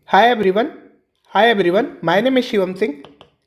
Hi everyone. Hi everyone. My name is Shivam Singh.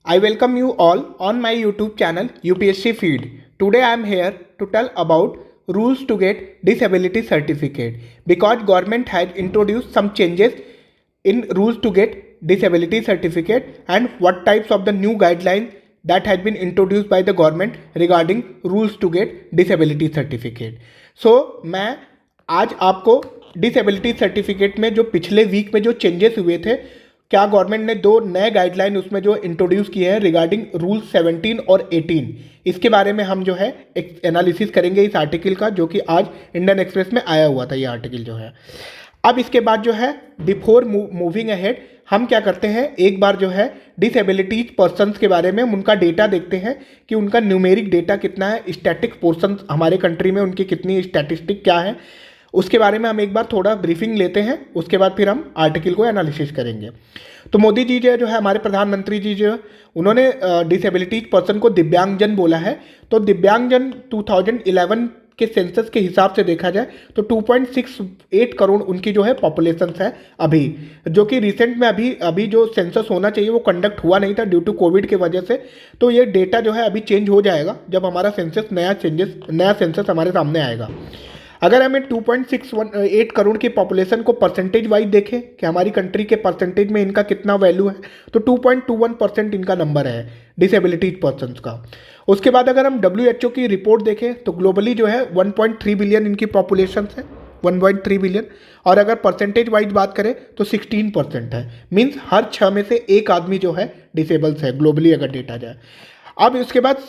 I welcome you all on my YouTube channel UPSC Feed. Today I am here to tell about rules to get disability certificate because government has introduced some changes in rules to get disability certificate and what types of the new guidelines that has been introduced by the government regarding rules to get disability certificate. So मैं आज आपको disability certificate में जो पिछले week में जो changes हुए थे, क्या गवर्नमेंट ने दो नए गाइडलाइन उसमें जो इंट्रोड्यूस किए हैं रिगार्डिंग रूल 17 और 18, इसके बारे में हम जो है एक एनालिसिस करेंगे इस आर्टिकल का, जो कि आज इंडियन एक्सप्रेस में आया हुआ था ये आर्टिकल जो है। अब इसके बाद जो है बिफोर मूविंग अहेड हम क्या करते हैं, एक बार जो है डिसेबिलिटीज पर्सनस के बारे में उनका डेटा देखते हैं कि उनका न्यूमेरिक डेटा कितना है, स्टैटिक पोर्सन हमारे कंट्री में उनकी कितनी स्टैटिस्टिक क्या है, उसके बारे में हम एक बार थोड़ा ब्रीफिंग लेते हैं। उसके बाद फिर हम आर्टिकल को एनालिसिस करेंगे। तो मोदी जी जो है हमारे प्रधानमंत्री जी जो उन्होंने डिसेबिलिटीज पर्सन को दिव्यांगजन बोला है। तो दिव्यांगजन 2011 के सेंसस के हिसाब से देखा जाए तो 2.68 करोड़ उनकी जो है पॉपुलेशन है अभी, जो कि रिसेंट में अभी जो सेंसस होना चाहिए वो कंडक्ट हुआ नहीं था ड्यू टू कोविड के वजह से। तो ये डेटा जो है अभी चेंज हो जाएगा जब हमारा नया सेंसस हमारे सामने आएगा। अगर हमें 2.68 करोड़ की पॉपुलेशन को परसेंटेज वाइज देखें कि हमारी कंट्री के परसेंटेज में इनका कितना वैल्यू है, तो 2.21% इनका नंबर है डिसेबिलिटीज पर्सनस का। उसके बाद अगर हम WHO की रिपोर्ट देखें तो ग्लोबली जो है 1.3 बिलियन इनकी पॉपुलेशन है, 1.3 बिलियन। और अगर परसेंटेज वाइज बात करें तो 16% है, मीन्स हर 6 में से एक आदमी जो है डिसेबल्स है ग्लोबली अगर डेटा जाए। अब इसके बाद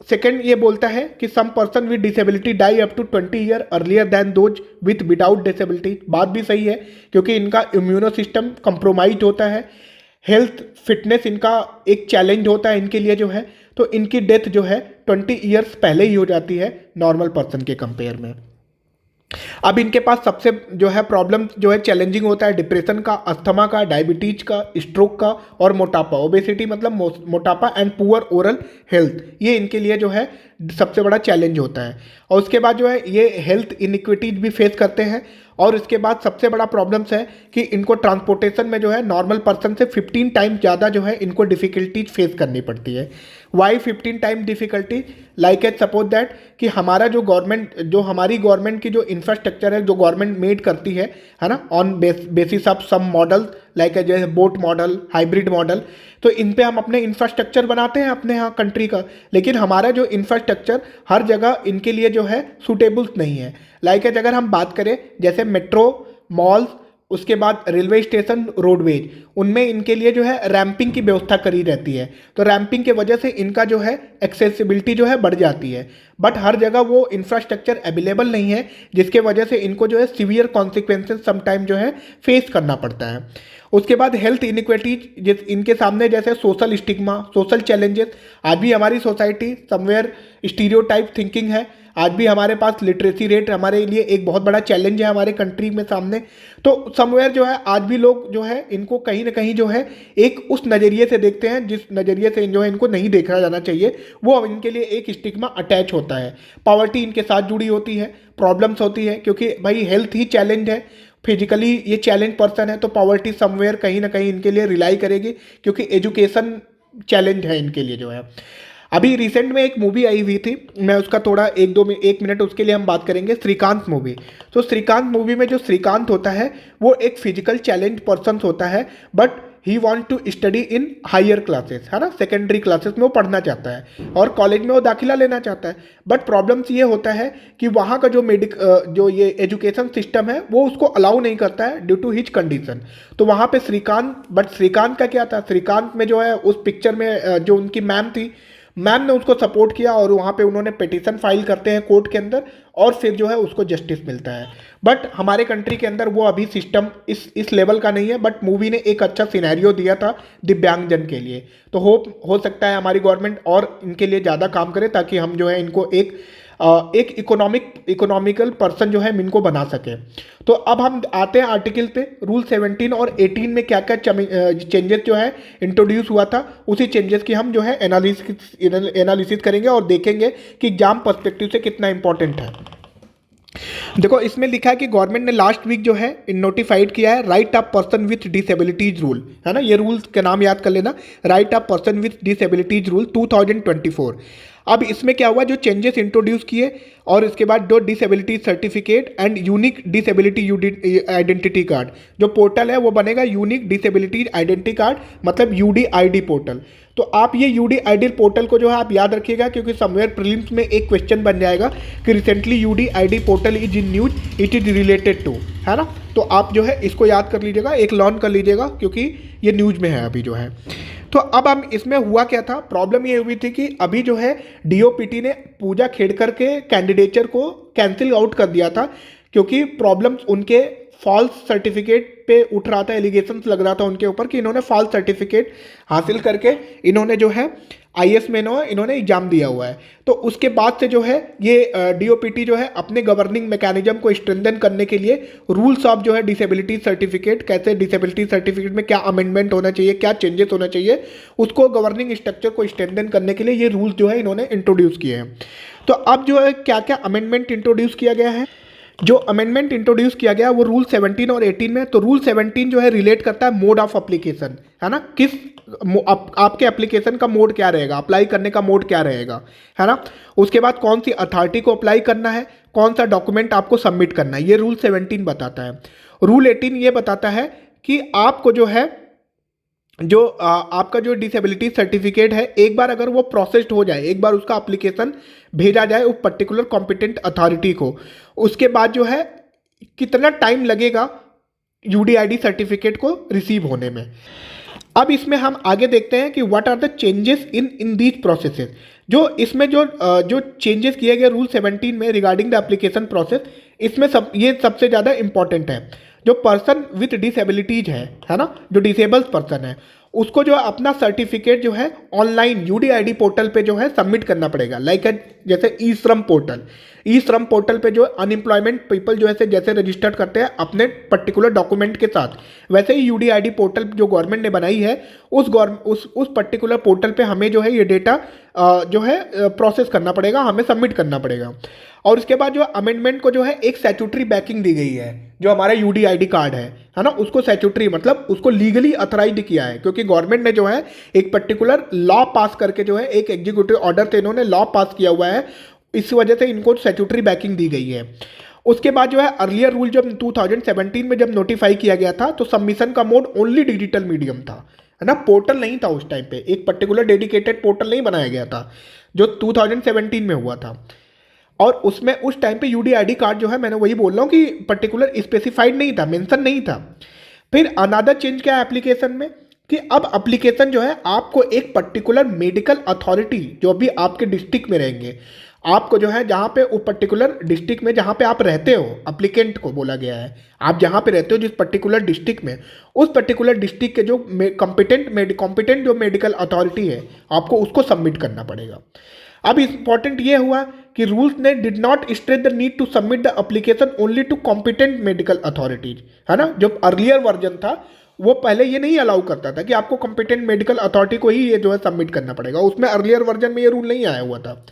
सेकेंड ये बोलता है कि some person with disability die up to 20 year earlier than those with without disability. बात भी सही है क्योंकि इनका इम्यूनो सिस्टम कंप्रोमाइज होता है, हेल्थ फिटनेस इनका एक चैलेंज होता है इनके लिए जो है, तो इनकी डेथ जो है 20 ईयर्स पहले ही हो जाती है नॉर्मल पर्सन के कंपेयर में। अब इनके पास सबसे जो है प्रॉब्लम जो है चैलेंजिंग होता है डिप्रेशन का, अस्थमा का, डायबिटीज का, स्ट्रोक का और मोटापा। ओबेसिटी मतलब मोटापा एंड पुअर ओरल हेल्थ, ये इनके लिए जो है सबसे बड़ा चैलेंज होता है। और उसके बाद जो है ये हेल्थ इनइक्विटीज भी फेस करते हैं। और इसके बाद सबसे बड़ा प्रॉब्लम्स है कि इनको ट्रांसपोर्टेशन में जो है नॉर्मल पर्सन से 15 टाइम्स ज़्यादा जो है इनको डिफ़िकल्टीज फेस करनी पड़ती है। Why 15 time difficulty? Like at suppose that कि हमारा जो हमारी गवर्नमेंट की जो इंफ्रास्ट्रक्चर है, जो गवर्नमेंट मेड करती है ना, on basis of some model like जैसे बोट मॉडल, हाइब्रिड मॉडल, तो इन पे हम अपने इंफ्रास्ट्रक्चर बनाते हैं अपने यहाँ कंट्री का, लेकिन हमारा जो इंफ्रास्ट्रक्चर हर जगह इनके लिए जो है सूटेबल नहीं है। लाइक अगर हम बात करें जैसे मेट्रो, मॉल्स, उसके बाद रेलवे स्टेशन, रोडवेज, उनमें इनके लिए जो है रैंपिंग की व्यवस्था करी रहती है। तो रैंपिंग के वजह से इनका जो है एक्सेसिबिलिटी जो है बढ़ जाती है, बट हर जगह वो इंफ्रास्ट्रक्चर अवेलेबल नहीं है, जिसके वजह से इनको जो है सीवियर कॉन्सिक्वेंसेस समटाइम जो है फेस करना पड़ता है। उसके बाद हेल्थ इनइक्विटीज जिस इनके सामने जैसे सोशल स्टिग्मा, सोशल चैलेंजेस, आज भी हमारी सोसाइटी समवेयर स्टीरियोटाइप थिंकिंग है। आज भी हमारे पास लिटरेसी रेट हमारे लिए एक बहुत बड़ा चैलेंज है हमारे कंट्री में सामने। तो समवेयर जो है आज भी लोग जो है इनको कहीं ना कहीं जो है एक उस नज़रिए से देखते हैं जिस नज़रिए से जो है इनको नहीं देखा जाना चाहिए, वो इनके लिए एक स्टिग्मा अटैच होता है। पावर्टी इनके साथ जुड़ी होती है, प्रॉब्लम्स होती है, क्योंकि भाई हेल्थ ही चैलेंज है, फिजिकली ये चैलेंज पर्सन है, तो पावर्टी समवेयर कहीं ना कहीं इनके लिए रिलाई करेगी, क्योंकि एजुकेशन चैलेंज है इनके लिए जो है। अभी रिसेंट में एक मूवी आई हुई थी, मैं उसका थोड़ा एक मिनट उसके लिए हम बात करेंगे, श्रीकांत मूवी। तो श्रीकांत मूवी में जो श्रीकांत होता है वो एक फिजिकल चैलेंज पर्सन होता है, but he want to study in higher classes, है ना, सेकेंडरी क्लासेस में वो पढ़ना चाहता है और कॉलेज में वो दाखिला लेना चाहता है। बट प्रॉब्लम्स ये होता है कि वहाँ का जो ये एजुकेशन सिस्टम है वो उसको अलाउ नहीं करता है ड्यू टू हिज कंडीशन। तो वहाँ पे श्रीकांत का क्या था, श्रीकांत में जो है उस पिक्चर में जो उनकी मैम थी, मैम ने उसको सपोर्ट किया और वहाँ पे उन्होंने पिटीशन फाइल करते हैं कोर्ट के अंदर और फिर जो है उसको जस्टिस मिलता है। बट हमारे कंट्री के अंदर वो अभी सिस्टम इस लेवल का नहीं है, बट मूवी ने एक अच्छा सिनेरियो दिया था दिव्यांगजन के लिए। तो हो सकता है हमारी गवर्नमेंट और इनके लिए ज़्यादा काम करे ताकि हम जो है इनको एक इकोनॉमिकल पर्सन जो है हम इनको बना सके। तो अब हम आते हैं आर्टिकल पे, रूल 17 और 18 में क्या क्या चेंजेस जो है इंट्रोड्यूस हुआ था, उसी चेंजेस की हम जो है एनालिसिस करेंगे और देखेंगे कि एग्जाम पर्सपेक्टिव से कितना इंपॉर्टेंट है। देखो इसमें लिखा है कि गवर्नमेंट ने लास्ट वीक जो है नोटिफाइड किया है right of person with disabilities rule, है ना, ये रूल्स के नाम याद कर लेना, right of person with disabilities rule 2024। अब इसमें क्या हुआ, जो चेंजेस इंट्रोड्यूस किए और इसके बाद जो disability certificate and unique disability identity card, जो पोर्टल है वो बनेगा यूनिक डिसेबिलिटी आइडेंटिटी कार्ड, मतलब यूडीआईडी पोर्टल। तो आप ये यूडीआईडी पोर्टल को जो है आप याद रखिएगा, क्योंकि समवेयर प्रीलिम्स में एक क्वेश्चन बन जाएगा कि recently UDID portal is in news, it is related to, है ना। तो आप जो है इसको याद कर लीजिएगा, एक लर्न कर लीजिएगा, क्योंकि ये न्यूज में है अभी जो है। तो अब हम इसमें हुआ क्या था, प्रॉब्लम ये हुई थी कि अभी जो है डीओपीटी ने पूजा खेड़कर के कैंडिडेचर को कैंसिल आउट कर दिया था, क्योंकि प्रॉब्लम्स उनके फॉल्स सर्टिफिकेट पे उठ रहा था, एलिगेशंस लग रहा था उनके ऊपर कि इन्होंने फॉल्स सर्टिफिकेट हासिल करके इन्होंने जो है आईएएस में इन्होंने एग्जाम दिया हुआ है। तो उसके बाद से जो है ये डीओपीटी जो है अपने गवर्निंग मैकेनिज्म को स्ट्रेंथन करने के लिए रूल्स ऑफ जो है डिसेबिलिटी सर्टिफिकेट, कैसे डिसेबिलिटी सर्टिफिकेट में क्या अमेंडमेंट होना चाहिए, क्या चेंजेस होना चाहिए, उसको गवर्निंग स्ट्रक्चर को स्ट्रेंथन करने के लिए ये रूल्स जो है इन्होंने इंट्रोड्यूस किए हैं। तो अब जो है क्या क्या अमेंडमेंट इंट्रोड्यूस किया गया है, जो अमेंडमेंट इंट्रोड्यूस किया गया वो रूल 17 और 18 में। तो रूल 17 जो है रिलेट करता है मोड ऑफ एप्लीकेशन, है ना, किस आपके एप्लीकेशन का मोड क्या रहेगा, अप्लाई करने का मोड क्या रहेगा, है ना। उसके बाद कौन सी अथॉरिटी को अप्लाई करना है, कौन सा डॉक्यूमेंट आपको सबमिट करना है, ये रूल 17 बताता है। रूल 18 ये बताता है कि आपको जो है आपका जो डिसेबिलिटी सर्टिफिकेट है, एक बार अगर वो प्रोसेस्ड हो जाए, एक बार उसका एप्लीकेशन भेजा जाए उस पर्टिकुलर कॉम्पिटेंट अथॉरिटी को, उसके बाद जो है कितना टाइम लगेगा यूडीआईडी सर्टिफिकेट को रिसीव होने में। अब इसमें हम आगे देखते हैं कि what are the changes in these processes. जो इसमें जो चेंजेस किए गए रूल 17 में रिगार्डिंग द एप्लीकेशन प्रोसेस, इसमें ये सबसे ज़्यादा इंपॉर्टेंट है। जो पर्सन विथ डिसेबिलिटीज है ना, जो डिसेबल्ड पर्सन है, उसको जो अपना सर्टिफिकेट जो है ऑनलाइन यूडीआईडी पोर्टल पे जो है सबमिट करना पड़ेगा। लाइक जैसे ई श्रम पोर्टल पे जो अनएम्प्लॉयमेंट पीपल जो है जैसे रजिस्टर्ड करते हैं अपने पर्टिकुलर डॉक्यूमेंट के साथ, वैसे ही यूडीआईडी पोर्टल जो गवर्नमेंट ने बनाई है उस पर्टिकुलर पोर्टल पे हमें जो है ये डेटा जो है प्रोसेस करना पड़ेगा, हमें सबमिट करना पड़ेगा। और उसके बाद जो अमेंडमेंट को जो है एक स्टैट्यूटरी बैकिंग दी गई है, जो हमारा यूडीआईडी कार्ड है ना, उसको स्टैट्यूटरी मतलब उसको लीगली अथराइज्ड किया है, क्योंकि गवर्नमेंट ने जो है एक पर्टिकुलर लॉ पास करके जो है एक एग्जीक्यूटिव ऑर्डर से इन्होंने लॉ पास किया हुआ है, इस वजह से इनको स्टैट्यूटरी बैकिंग दी गई है। उसके बाद जो है अर्लियर रूल जब 2017 में जब नोटिफाई किया गया था, तो सबमिशन का मोड ओनली डिजिटल मीडियम था, है ना, पोर्टल नहीं था उस टाइम पे, एक पर्टिकुलर डेडिकेटेड पोर्टल नहीं बनाया गया था, जो 2017 में हुआ था। और उसमें उस टाइम पे यूडीआईडी कार्ड जो है, मैंने वही बोल रहा हूँ कि पर्टिकुलर स्पेसिफाइड नहीं था, मेंशन नहीं था। फिर अनदर चेंज क्या है एप्लीकेशन में, कि अब एप्लीकेशन जो है आपको एक पर्टिकुलर मेडिकल अथॉरिटी जो भी आपके डिस्ट्रिक्ट में रहेंगे, आपको जो है जहाँ पे वो पर्टिकुलर डिस्ट्रिक्ट में जहाँ पे आप रहते हो, एप्लीकेंट को बोला गया है, आप जहाँ पे रहते हो जिस पर्टिकुलर डिस्ट्रिक्ट में, उस पर्टिकुलर डिस्ट्रिक्ट के जो कॉम्पिटेंट जो मेडिकल अथॉरिटी है, आपको उसको सबमिट करना पड़ेगा। अब इंपॉर्टेंट ये हुआ कि रूल्स ने did not stress the need to submit the application only to competent medical authorities, है ना। जो अर्लियर वर्जन था वो पहले ये नहीं अलाउ करता था कि आपको कॉम्पिटेंट मेडिकल अथॉरिटी को ही ये जो है सबमिट करना पड़ेगा, उसमें अर्लियर वर्जन में ये रूल नहीं आया हुआ था।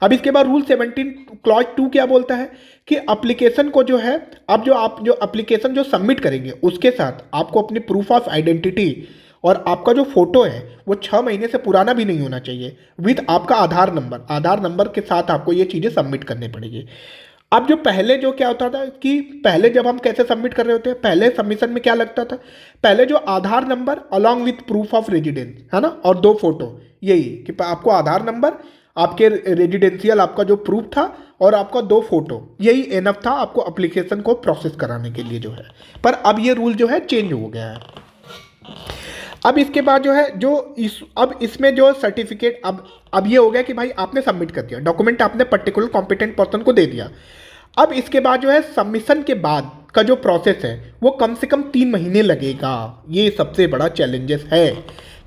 अब इसके बाद रूल 17 क्लॉज 2 क्या बोलता है कि एप्लीकेशन को जो है, अब आप जो एप्लीकेशन जो सबमिट करेंगे उसके साथ आपको अपनी प्रूफ ऑफ आइडेंटिटी और आपका जो फोटो है वो 6 महीने से पुराना भी नहीं होना चाहिए, विद आपका आधार नंबर के साथ आपको ये चीज़ें सबमिट करनी पड़ेगी। अब जो पहले जो क्या होता था कि पहले जब हम कैसे सबमिट कर रहे होते हैं, पहले सबमिशन में क्या लगता था, पहले जो Aadhaar number along with proof of residence, है ना, और 2 फोटो, यही कि आपको आधार नंबर, आपके रेजिडेंशियल आपका जो प्रूफ था और आपका 2 फोटो, यही एनफ था आपको एप्लीकेशन को प्रोसेस कराने के लिए जो है। पर अब ये रूल जो है चेंज हो गया है। अब इसके बाद जो है अब इसमें जो सर्टिफिकेट अब ये हो गया कि भाई आपने सबमिट कर दिया डॉक्यूमेंट, आपने पर्टिकुलर कॉम्पिटेंट पर्सन को दे दिया। अब इसके बाद जो है सबमिशन के बाद का जो प्रोसेस है वो कम से कम 3 महीने लगेगा। ये सबसे बड़ा चैलेंजेस है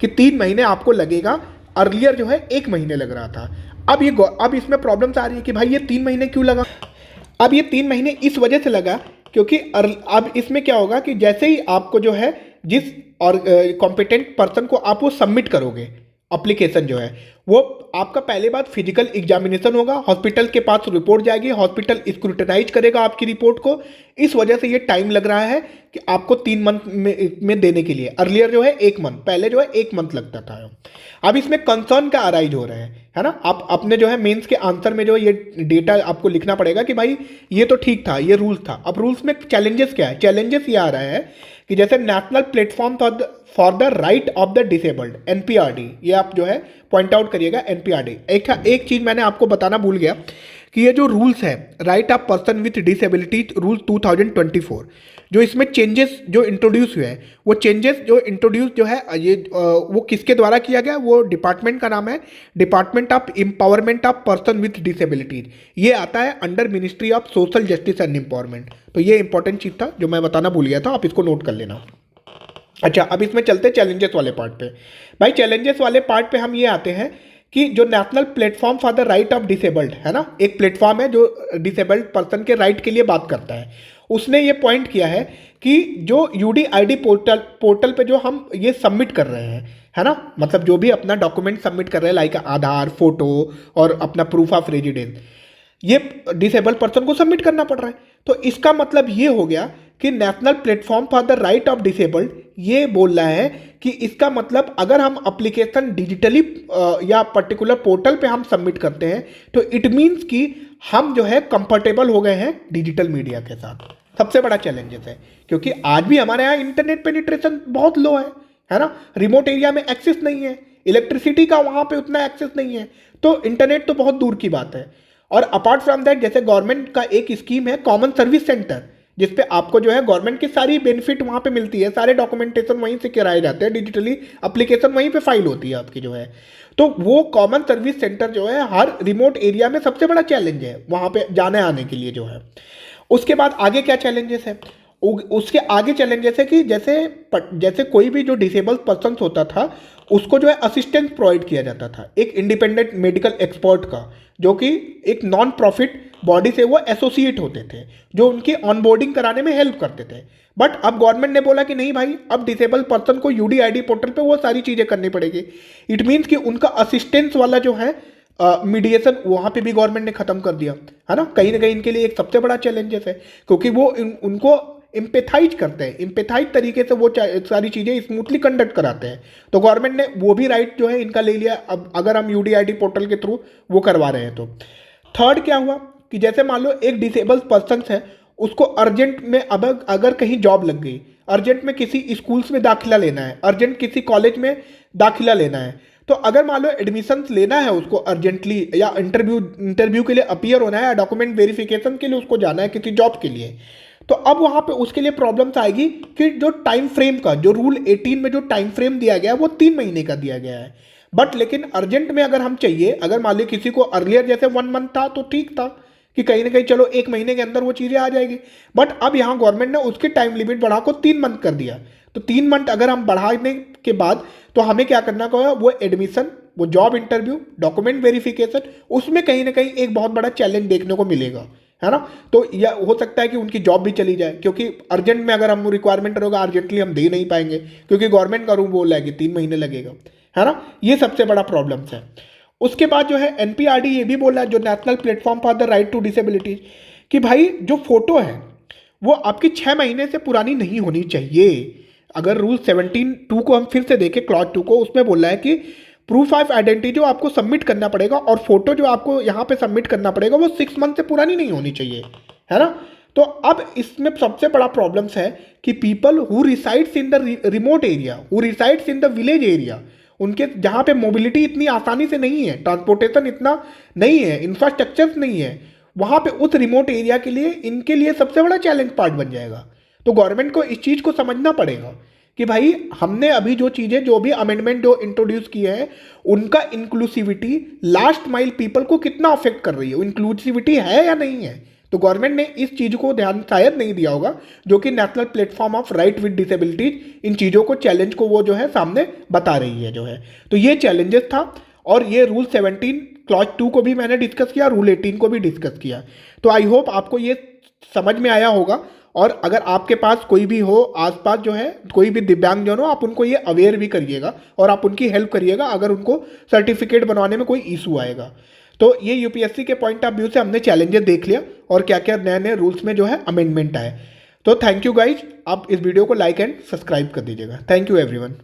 कि 3 महीने आपको लगेगा, अर्लियर जो है 1 महीने लग रहा था। अब इसमें प्रॉब्लम्स आ रही है कि भाई ये 3 महीने क्यों लगा। अब ये 3 महीने इस वजह से लगा क्योंकि अब इसमें क्या होगा कि जैसे ही आपको जो है जिस और कॉम्पिटेंट पर्सन को आप वो सबमिट करोगे एप्लीकेशन जो है वो आपका पहले बात फिजिकल एग्जामिनेशन होगा, हॉस्पिटल के पास रिपोर्ट जाएगी, हॉस्पिटल स्क्रूटनाइज करेगा आपकी रिपोर्ट को। इस वजह से ये टाइम लग रहा है कि आपको 3 मंथ में देने के लिए। अर्लियर जो है 1 मंथ, पहले जो है 1 मंथ लगता था। अब इसमें कंसर्न का अराइज हो रहे हैं, है ना। आप अपने जो है मेंस के आंसर में जो ये डेटा आपको लिखना पड़ेगा कि भाई ये तो ठीक था, ये रूल था। अब रूल्स में चैलेंजेस क्या है? चैलेंजेस ये आ रहा है कि जैसे national platform for the right of the disabled, NPRD, ये आप जो है पॉइंट आउट करिएगा, एनपीआरडी। एक चीज़ मैंने आपको बताना भूल गया कि ये जो रूल्स है right of person with disability rule 2024, जो इसमें चेंजेस जो इंट्रोड्यूस हुए हैं, वो चेंजेस जो इंट्रोड्यूस जो है ये वो किसके द्वारा किया गया? वो डिपार्टमेंट का नाम है department of empowerment of person with disabilities. ये आता है under ministry of social justice and empowerment. तो ये इंपॉर्टेंट चीज़ था जो मैं बताना भूल गया था, आप इसको नोट कर लेना। अच्छा, अब इसमें चलते हैं चैलेंजेस वाले पार्ट पे। भाई चैलेंजेस वाले पार्ट पे हम ये आते हैं कि जो national platform for the right of disabled है ना, एक प्लेटफॉर्म है जो डिसेबल्ड पर्सन के राइट के लिए बात करता है। उसने ये पॉइंट किया है कि जो यूडीआईडी पोर्टल पे जो हम ये सबमिट कर रहे हैं, है ना, मतलब जो भी अपना डॉक्यूमेंट सबमिट कर रहे हैं लाइक आधार, फोटो और अपना प्रूफ ऑफ रेजिडेंस, ये डिसेबल्ड पर्सन को सबमिट करना पड़ रहा है। तो इसका मतलब ये हो गया कि national platform for the right of disabled ये बोल रहा है कि इसका मतलब अगर हम एप्लीकेशन डिजिटली या पर्टिकुलर पोर्टल पे हम सबमिट करते हैं तो इट मीन्स कि हम जो है कंफर्टेबल हो गए हैं डिजिटल मीडिया के साथ। सबसे बड़ा चैलेंजेस है क्योंकि आज भी हमारे यहाँ इंटरनेट पेनिट्रेशन बहुत लो है ना, रिमोट एरिया में एक्सेस नहीं है, इलेक्ट्रिसिटी का वहाँ पे उतना एक्सेस नहीं है, तो इंटरनेट तो बहुत दूर की बात है। और अपार्ट फ्रॉम दैट जैसे गवर्नमेंट का एक स्कीम है कॉमन सर्विस सेंटर, जिसपे आपको जो है गवर्नमेंट की सारी बेनिफिट वहाँ पे मिलती है, सारे डॉक्यूमेंटेशन वहीं से कराए जाते हैं, डिजिटली एप्लीकेशन वहीं पे फाइल होती है आपकी जो है। तो वो कॉमन सर्विस सेंटर जो है हर रिमोट एरिया में सबसे बड़ा चैलेंज है वहाँ पे जाने आने के लिए जो है। उसके बाद आगे क्या चैलेंजेस है? उसके आगे चैलेंजेस है कि जैसे कोई भी जो डिसेबल पर्सन होता था उसको जो है असिस्टेंस प्रोवाइड किया जाता था एक इंडिपेंडेंट मेडिकल एक्सपर्ट का, जो कि एक नॉन प्रॉफिट बॉडी से वो एसोसिएट होते थे, जो उनकी ऑनबोर्डिंग कराने में हेल्प करते थे। बट अब गवर्नमेंट ने बोला कि नहीं भाई, अब डिसेबल पर्सन को यूडीआईडी पोर्टल पे वो सारी चीज़ें करनी पड़ेगी। इट मीन्स कि उनका असिस्टेंस वाला जो है मीडिएशन वहाँ पे भी गवर्नमेंट ने ख़त्म कर दिया, है ना। कहीं ना कहीं इनके लिए एक सबसे बड़ा चैलेंजेस है क्योंकि वो उनको इम्पेथाइज करते हैं, इम्पेथाइज तरीके से वो सारी चीज़ें स्मूथली कंडक्ट कराते हैं। तो गवर्नमेंट ने वो भी राइट जो है इनका ले लिया, अब अगर हम यूडीआईडी पोर्टल के थ्रू वो करवा रहे हैं तो। थर्ड क्या हुआ कि जैसे मान लो एक डिसेबल पर्सन है, उसको अर्जेंट में अब अगर कहीं जॉब लग गई, अर्जेंट में किसी स्कूल्स में दाखिला लेना है, अर्जेंट किसी कॉलेज में दाखिला लेना है, तो अगर मान लो एडमिशन लेना है उसको अर्जेंटली, या इंटरव्यू के लिए अपीयर होना है, या डॉक्यूमेंट वेरिफिकेशन के लिए उसको जाना है किसी जॉब के लिए, तो अब वहाँ पे उसके लिए प्रॉब्लम्स आएगी कि जो टाइम फ्रेम का, जो रूल 18 में जो टाइम फ्रेम दिया गया है वो 3 महीने का दिया गया है। बट लेकिन अर्जेंट में अगर हम चाहिए, अगर मान लो किसी को अर्लियर जैसे 1 मंथ था तो ठीक था कि कहीं ना कहीं चलो 1 महीने के अंदर वो चीज़ें आ जाएगी। बट अब यहाँ गवर्नमेंट ने उसकी टाइम लिमिट बढ़ा को 3 मंथ कर दिया। तो 3 मंथ अगर हम बढ़ाने के बाद तो हमें क्या करना होगा, वो एडमिशन, वो जॉब इंटरव्यू, डॉक्यूमेंट वेरिफिकेशन, उसमें कहीं ना कहीं एक बहुत बड़ा चैलेंज देखने को मिलेगा, है ना। तो यह हो सकता है कि उनकी जॉब भी चली जाए क्योंकि अर्जेंट में अगर हम रिक्वायरमेंट रहेगा अर्जेंटली हम दे नहीं पाएंगे क्योंकि गवर्नमेंट का रूल बोल रहा है कि 3 महीने लगेगा, है ना। ये सबसे बड़ा प्रॉब्लम्स है। उसके बाद जो है एनपीआरडी ये भी बोल रहा है, जो national platform for the right to disabilities, कि भाई जो फोटो है वो आपकी 6 महीने से पुरानी नहीं होनी चाहिए। अगर रूल 17(2) को हम फिर से देखें, क्लॉज 2 को, उसमें बोल रहा है कि प्रूफ ऑफ आइडेंटिटी जो आपको सबमिट करना पड़ेगा और फोटो जो आपको यहाँ पे सबमिट करना पड़ेगा वो 6 मंथ से पुरानी नहीं होनी चाहिए, है ना। तो अब इसमें सबसे बड़ा प्रॉब्लम्स है कि people who resides in the remote area, who resides in the village area, उनके जहाँ पे मोबिलिटी इतनी आसानी से नहीं है, ट्रांसपोर्टेशन इतना नहीं है, इंफ्रास्ट्रक्चर नहीं है, वहाँ पे उस रिमोट एरिया के लिए इनके लिए सबसे बड़ा चैलेंज पार्ट बन जाएगा। तो गवर्नमेंट को इस चीज़ को समझना पड़ेगा कि भाई हमने अभी जो चीज़ें, जो भी अमेंडमेंट जो इंट्रोड्यूस किए हैं, उनका इंक्लूसिविटी लास्ट माइल पीपल को कितना अफेक्ट कर रही है, इंक्लूसिविटी है या नहीं है। तो गवर्नमेंट ने इस चीज़ को ध्यान शायद नहीं दिया होगा, जो कि national platform of right with disabilities इन चीज़ों को, चैलेंज को वो जो है सामने बता रही है जो है। तो ये चैलेंजेस था और ये रूल 17 क्लॉज 2 को भी मैंने डिस्कस किया, रूल 18 को भी डिस्कस किया। तो आई होप आपको ये समझ में आया होगा और अगर आपके पास कोई भी हो आसपास जो है कोई भी दिव्यांगजन हो, आप उनको ये अवेयर भी करिएगा और आप उनकी हेल्प करिएगा अगर उनको सर्टिफिकेट बनवाने में कोई इशू आएगा। तो ये यूपीएससी के पॉइंट ऑफ व्यू से हमने चैलेंजेस देख लिया और क्या क्या नए नए रूल्स में जो है अमेंडमेंट आए। तो थैंक यू गाइज, आप इस वीडियो को लाइक एंड सब्सक्राइब कर दीजिएगा। Thank you everyone.